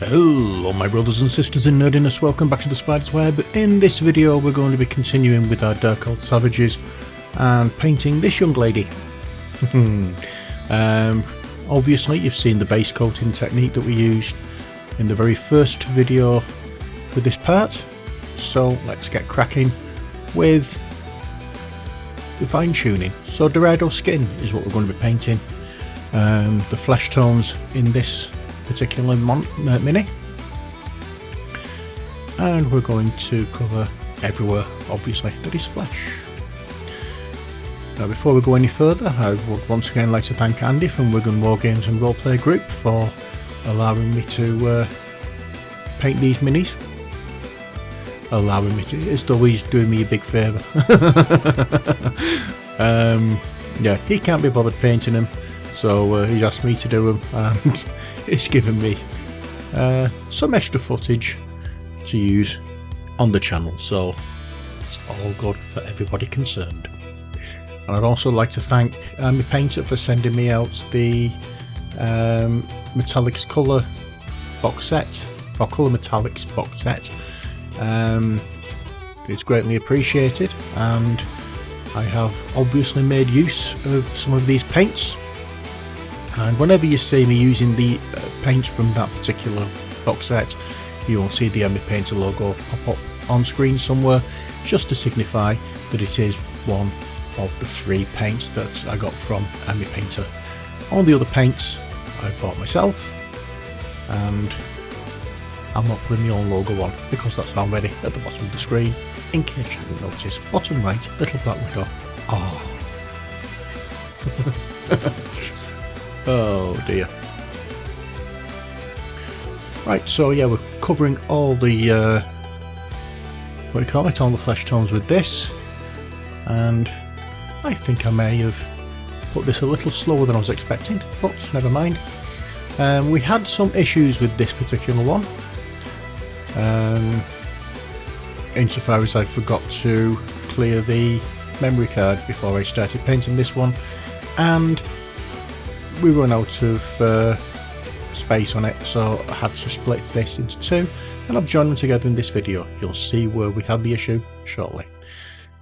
Hello my brothers and sisters in nerdiness, welcome back to the Spider's Web. In this video we're going to be continuing with our Darkoath Savages and painting this young lady. Obviously you've seen the base coating technique that we used in the very first video for this part, so let's get cracking with the fine tuning. So Dorado skin is what we're going to be painting. The flesh tones in this particular mini, and we're going to cover everywhere obviously that is flesh. Now before we go any further, I would once again like to thank Andy from Wigan Wargames and Roleplaying group for allowing me to paint these minis. Allowing me to, as though he's doing me a big favour. Yeah, he can't be bothered painting them, so he's asked me to do them, and it's given me some extra footage to use on the channel, so it's all good for everybody concerned. And I'd also like to thank my painter for sending me out the Metallics colour box set, or Colour Metallics box set. It's greatly appreciated, and I have obviously made use of some of these paints. And whenever you see me using the paint from that particular box set, you will see the Emmy Painter logo pop up on screen somewhere, just to signify that it is one of the 3 paints that I got from Emmy Painter. All the other paints I bought myself, and I'm not putting the own logo on because that's already at the bottom of the screen, in case you didn't notice. Bottom right, little black widow. Oh. Oh dear. Right, so yeah, we're covering all the what do you call it, all the flesh tones with this, and I think I may have put this a little slower than I was expecting, but never mind. We had some issues with this particular one, insofar as I forgot to clear the memory card before I started painting this one, and we run out of space on it, so I had to split this into 2, and I've joined them together in this video. You'll see where we had the issue shortly.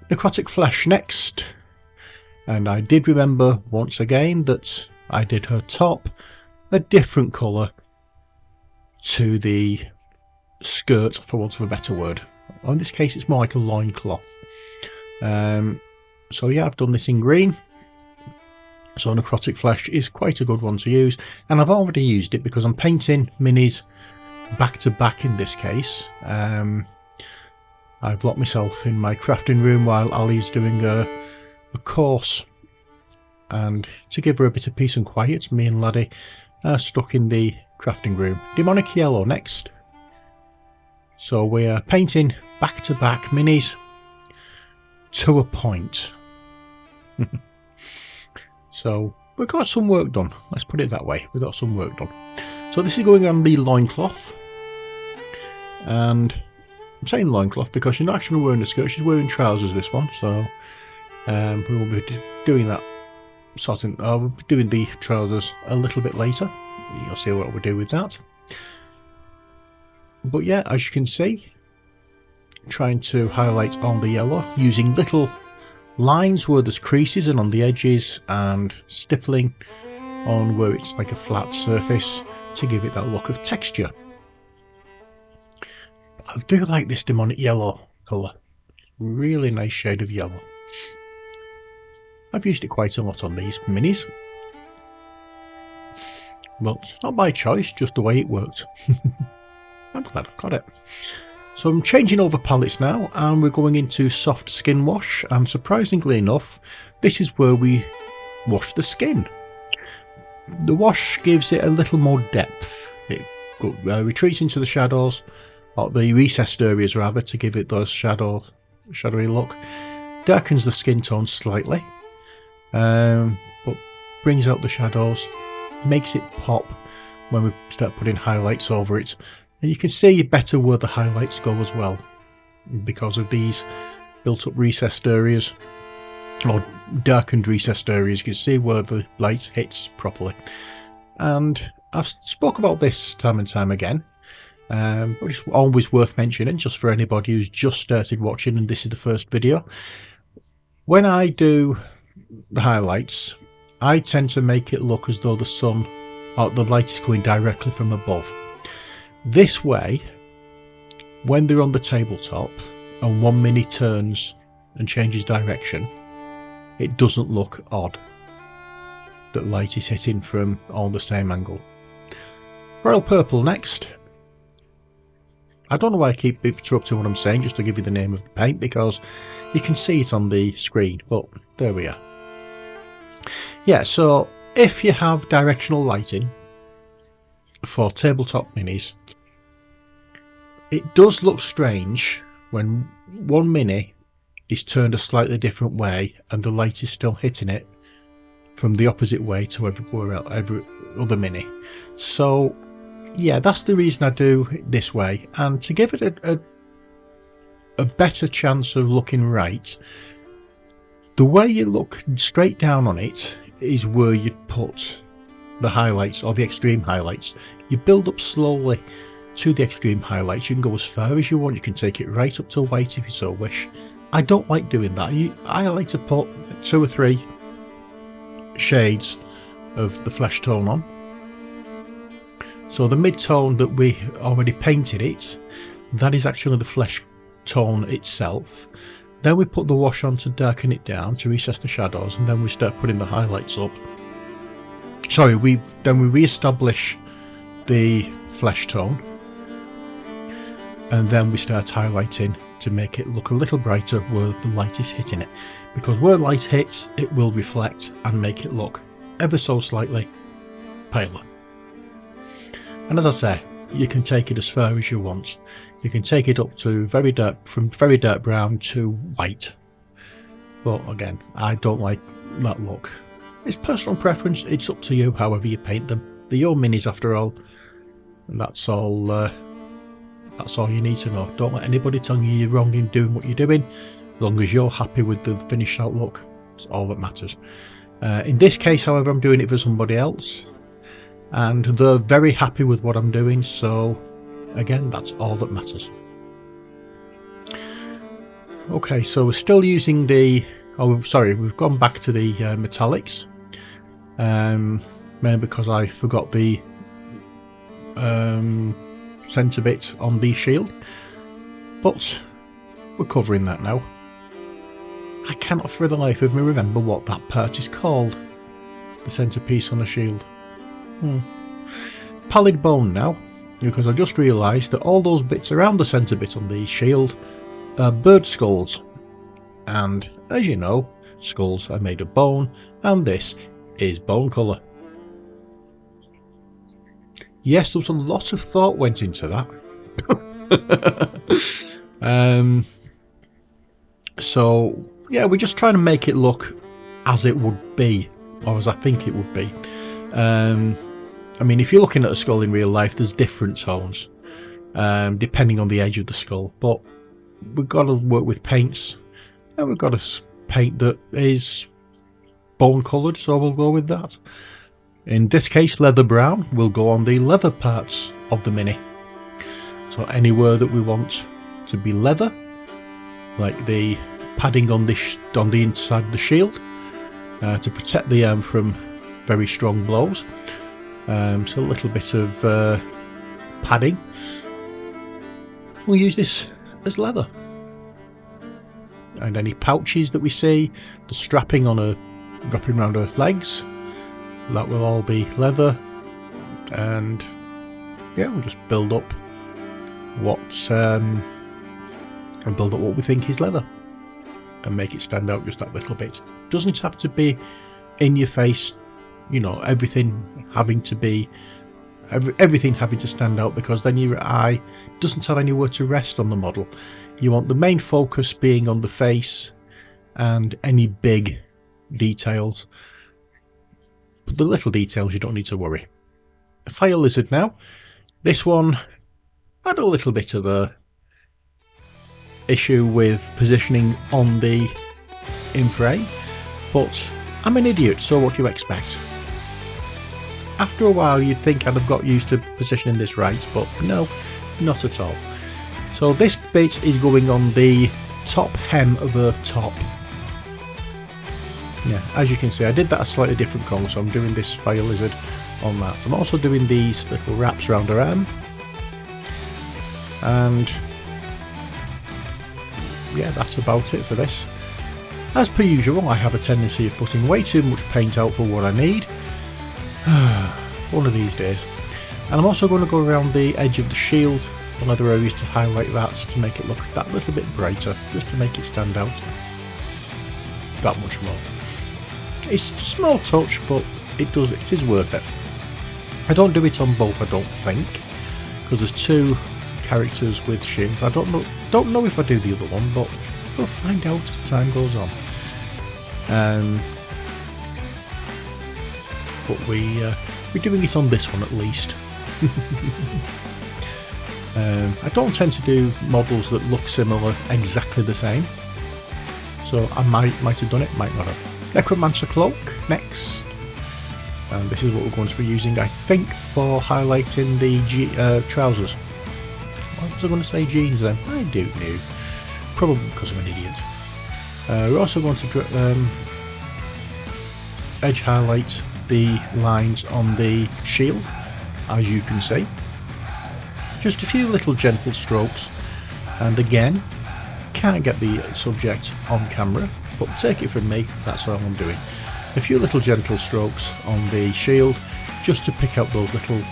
Necrotic flesh next, and I did remember once again that I did her top a different colour to the skirt, for want of a better word. In this case it's more like a loincloth. So yeah, I've done this in green. So necrotic flesh is quite a good one to use, and I've already used it because I'm painting minis back to back in this case. I've locked myself in my crafting room while Ali's doing a course, and to give her a bit of peace and quiet, me and Laddie are stuck in the crafting room. Demonic yellow next. So we're painting back to back minis to a point. So we got some work done, let's put it that way, we got some work done. So this is going on the loincloth, and I'm saying loincloth because she's not actually wearing a skirt, she's wearing trousers this one, so we will be doing that we'll be doing the trousers a little bit later. You'll see what we do with that. But yeah, as you can see, trying to highlight on the yellow using little lines where there's creases and on the edges, and stippling on where it's like a flat surface to give it that look of texture. I do like this demonic yellow colour, really nice shade of yellow. I've used it quite a lot on these minis, but not by choice, just the way it worked. I'm glad I've got it. So I'm changing over palettes now, and we're going into soft skin wash, and surprisingly enough, this is where we wash the skin. The wash gives it a little more depth. It retreats into the shadows, or the recessed areas rather, to give it those shadowy look. Darkens the skin tone slightly, but brings out the shadows, makes it pop when we start putting highlights over it. And you can see better where the highlights go as well, because of these built up recessed areas, or darkened recessed areas. You can see where the light hits properly. And I've spoke about this time and time again, but it's always worth mentioning just for anybody who's just started watching and this is the first video. When I do the highlights, I tend to make it look as though the sun or the light is coming directly from above. This way, when they're on the tabletop and one mini turns and changes direction, it doesn't look odd that light is hitting from all the same angle. Royal Purple next. I don't know why I keep interrupting what I'm saying just to give you the name of the paint, because you can see it on the screen, but there we are. Yeah, so if you have directional lighting for tabletop minis, it does look strange when one mini is turned a slightly different way and the light is still hitting it from the opposite way to every other mini. So yeah, that's the reason I do it this way, and to give it a better chance of looking right, the way you look straight down on it is where you put the highlights or the extreme highlights. You build up slowly to the extreme highlights. You can go as far as you want, you can take it right up to white if you so wish. I don't like doing that. I like to put 2 or 3 shades of the flesh tone on. So the mid-tone that we already painted it, that is actually the flesh tone itself. Then we put the wash on to darken it down, to recess the shadows, and then we start putting the highlights up. Sorry, then we re-establish the flesh tone, and then we start highlighting to make it look a little brighter where the light is hitting it. Because where light hits, it will reflect and make it look ever so slightly paler. And as I say, you can take it as far as you want. You can take it up to from very dark brown to white. But again, I don't like that look. It's personal preference, it's up to you however you paint them. They're your minis after all. And that's all you need to know. Don't let anybody tell you you're wrong in doing what you're doing. As long as you're happy with the finished out look, it's all that matters. In this case, however, I'm doing it for somebody else, and they're very happy with what I'm doing, so again, that's all that matters. Okay, so we're still using we've gone back to the metallics, mainly because I forgot the centre bit on the shield, but we're covering that now. I cannot for the life of me remember what that part is called, the centrepiece on the shield. Pallid bone now, because I just realised that all those bits around the centre bit on the shield are bird skulls, and as you know, skulls are made of bone, and this is bone colour. Yes, there was a lot of thought went into that. So yeah, we're just trying to make it look as it would be, or as I think it would be. I mean, if you're looking at a skull in real life, there's different tones, depending on the age of the skull, but we've got to work with paints, and we've got a paint that is bone coloured, so we'll go with that. In this case, leather brown will go on the leather parts of the mini. So anywhere that we want to be leather, like the padding on the inside of the shield, to protect the arm from very strong blows. So a little bit of padding. We'll use this as leather. And any pouches that we see, the strapping wrapping around her legs, that will all be leather. And yeah, we'll just build up what we think is leather, and make it stand out just that little bit. Doesn't have to be in your face, you know, everything having to stand out, because then your eye doesn't have anywhere to rest on the model. You want the main focus being on the face and any big details, but the little details you don't need to worry. The fire lizard now. This one had a little bit of a issue with positioning on the in frame, but I'm an idiot, so what do you expect? After a while you'd think I'd have got used to positioning this right, but no, not at all. So this bit is going on the top hem of her top. Yeah, as you can see I did that a slightly different colour, so I'm doing this fire lizard on that. I'm also doing these little wraps around her arm. And yeah, that's about it for this. As per usual, I have a tendency of putting way too much paint out for what I need. One of these days. And I'm also going to go around the edge of the shield on other areas to highlight that, to make it look that little bit brighter, just to make it stand out that much more. It's a small touch, but it is worth it. I don't do it on both, I don't think, because there's two characters with shields. I don't know if I do the other one, but we'll find out as time goes on. But we're doing it on this one at least. I don't tend to do models that look similar exactly the same, so I might have done it, might not have. Necromancer Cloak next, and this is what we're going to be using, I think, for highlighting the trousers. Why was I going to say jeans then? I don't know, probably because I'm an idiot. We're also going to edge highlight the lines on the shield, as you can see. Just a few little gentle strokes, and again, can't get the subject on camera, but take it from me, that's all I'm doing. A few little gentle strokes on the shield, just to pick out those little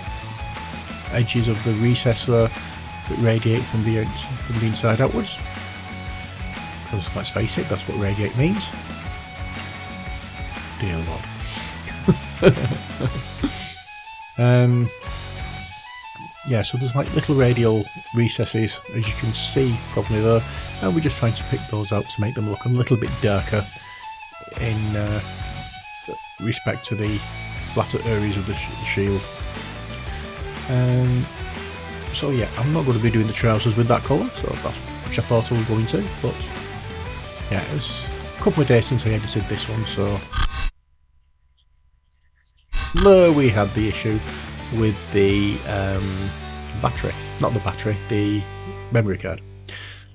edges of the recess there that radiate from the inside outwards. Because let's face it, that's what radiate means. Dear Lord. Yeah, so there's like little radial recesses, as you can see probably there, and we're just trying to pick those out to make them look a little bit darker in respect to the flatter areas of the shield. So yeah, I'm not going to be doing the trousers with that colour, so that's which I thought I was going to, but yeah, it was a couple of days since I edited this one, so there we had the issue with the battery, not the battery, the memory card.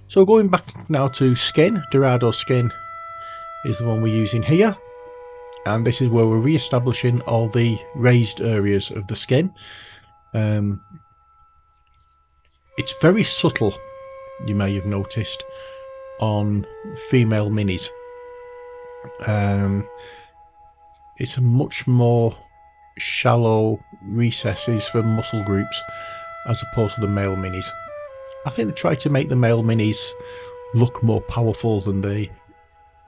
So going back now to skin, Dorado skin is the one we're using here, and this is where we're re-establishing all the raised areas of the skin. It's very subtle, you may have noticed, on female minis. It's a much more shallow recesses for muscle groups as opposed to the male minis. I think they try to make the male minis look more powerful than they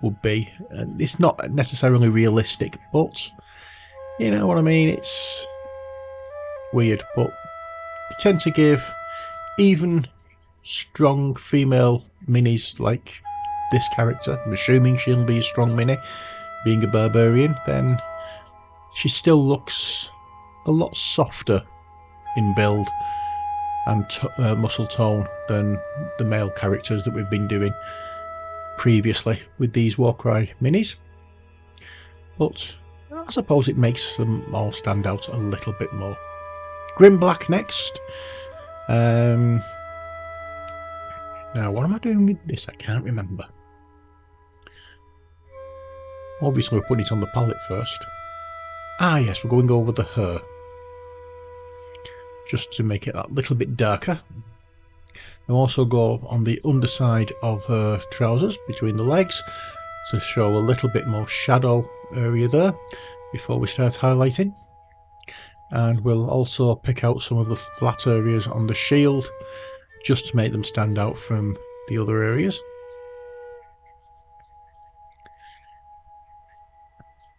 would be, and it's not necessarily realistic, but you know what I mean, it's weird. But they tend to give even strong female minis like this character, I'm assuming she'll be a strong mini, being a barbarian, then she still looks a lot softer in build and muscle tone than the male characters that we've been doing previously with these Warcry minis. But I suppose it makes them all stand out a little bit more. Grim Black next. Now what am I doing with this? I can't remember. Obviously we're putting it on the palette first. Ah yes, we're going over the hair, just to make it a little bit darker. We'll also go on the underside of her trousers, between the legs, to show a little bit more shadow area there before we start highlighting. And we'll also pick out some of the flat areas on the shield, just to make them stand out from the other areas.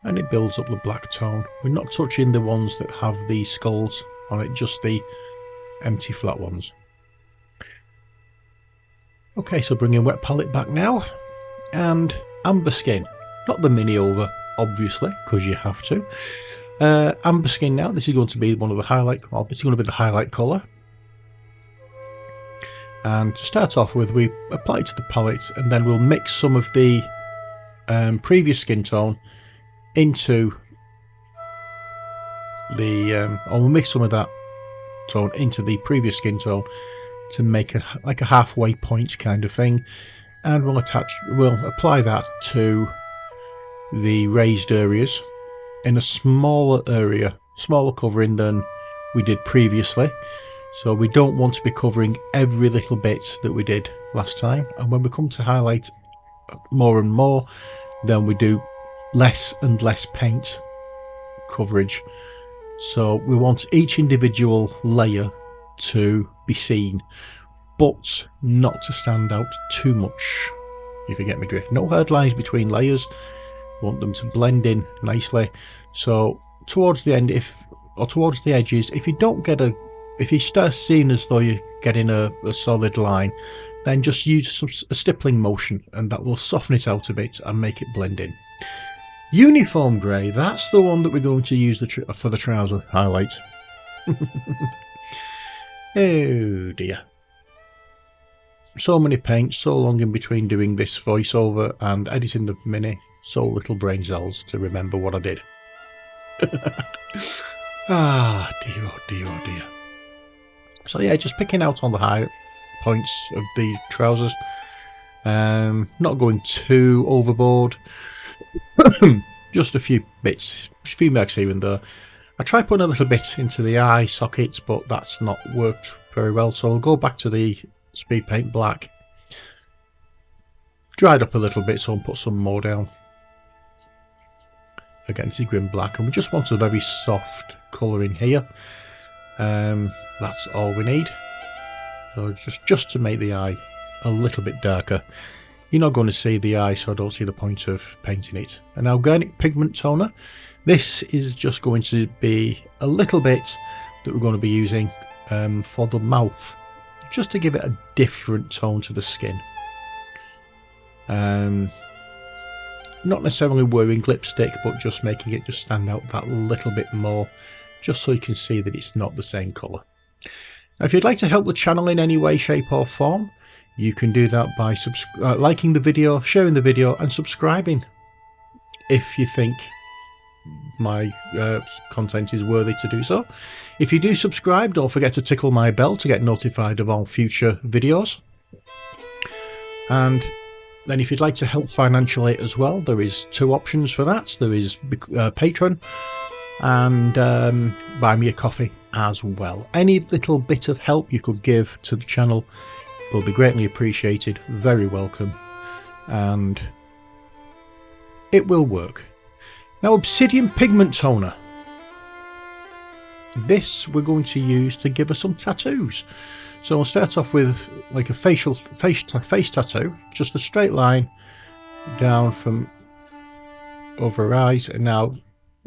And it builds up the black tone. We're not touching the ones that have the skulls on it, just the empty flat ones. Okay, so bringing wet palette back now, and amber skin, not the mini over, obviously, because you have to. Amber skin now. This is going to be one of the highlight. Well, this is going to be the highlight colour. And to start off with, we apply it to the palette, and then we'll mix some of the previous skin tone into or we'll mix some of that tone into the previous skin tone to make like a halfway point kind of thing, and we'll apply that to the raised areas in a smaller covering than we did previously. So we don't want to be covering every little bit that we did last time, and when we come to highlight more and more, then we do less and less paint coverage. So we want each individual layer to be seen, but not to stand out too much, if you get me drift. No hard lines between layers, we want them to blend in nicely. So towards the end, towards the edges, if you start seeing as though you're getting a solid line, then just use a stippling motion, and that will soften it out a bit and make it blend in. Uniform grey, that's the one that we're going to use for the trouser highlight. Oh dear. So many paints, so long in between doing this voiceover and editing the mini, so little brain cells to remember what I did. Ah, dear, oh dear, oh dear. So yeah, just picking out on the high points of the trousers, not going too overboard. Just a few bits, a few marks here and there. I tried putting a little bit into the eye sockets, but that's not worked very well, so I'll go back to the speed paint black. Dried up a little bit, so I'll put some more down against the grim black, and we just want a very soft colour in here. That's all we need. So just to make the eye a little bit darker. You're not going to see the eye, so I don't see the point of painting it. An organic pigment toner. This is just going to be a little bit that we're going to be using for the mouth, just to give it a different tone to the skin. Not necessarily wearing lipstick, but just making it just stand out that little bit more, just so you can see that it's not the same colour. Now, if you'd like to help the channel in any way, shape or form, you can do that by liking the video, sharing the video and subscribing if you think my content is worthy to do so. If you do subscribe, don't forget to tickle my bell to get notified of all future videos. And then if you'd like to help financially as well, there is two options for that. There is Patreon and buy me a coffee as well. Any little bit of help you could give to the channel will be greatly appreciated, very welcome, and it will work. Now, obsidian pigment toner. This we're going to use to give us some tattoos. So we'll start off with like a face tattoo, just a straight line down from over her eyes, and now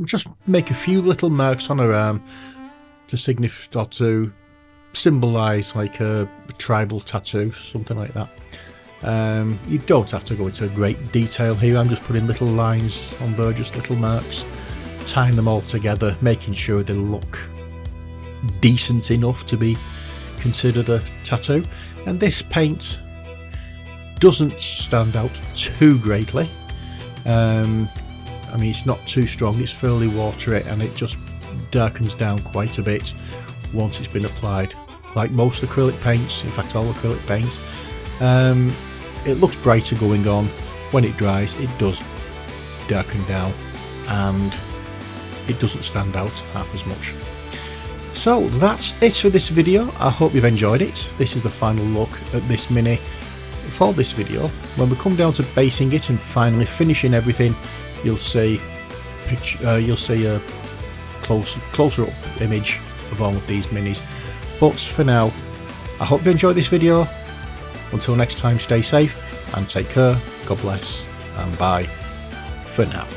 just make a few little marks on her arm to signify, or to symbolise like a tribal tattoo, something like that. You don't have to go into great detail here. I'm just putting little lines on there, just little marks, tying them all together, making sure they look decent enough to be considered a tattoo. And this paint doesn't stand out too greatly. I mean, it's not too strong, it's fairly watery, and it just darkens down quite a bit once it's been applied. Like most acrylic paints, in fact all acrylic paints, it looks brighter going on. When it dries, it does darken down and it doesn't stand out half as much. So that's it for this video. I hope you've enjoyed it. This is the final look at this mini for this video. When we come down to basing it and finally finishing everything, you'll see a closer up image of all of these minis. But for now, I hope you enjoyed this video. Until next time, stay safe and take care. God bless, and bye for now.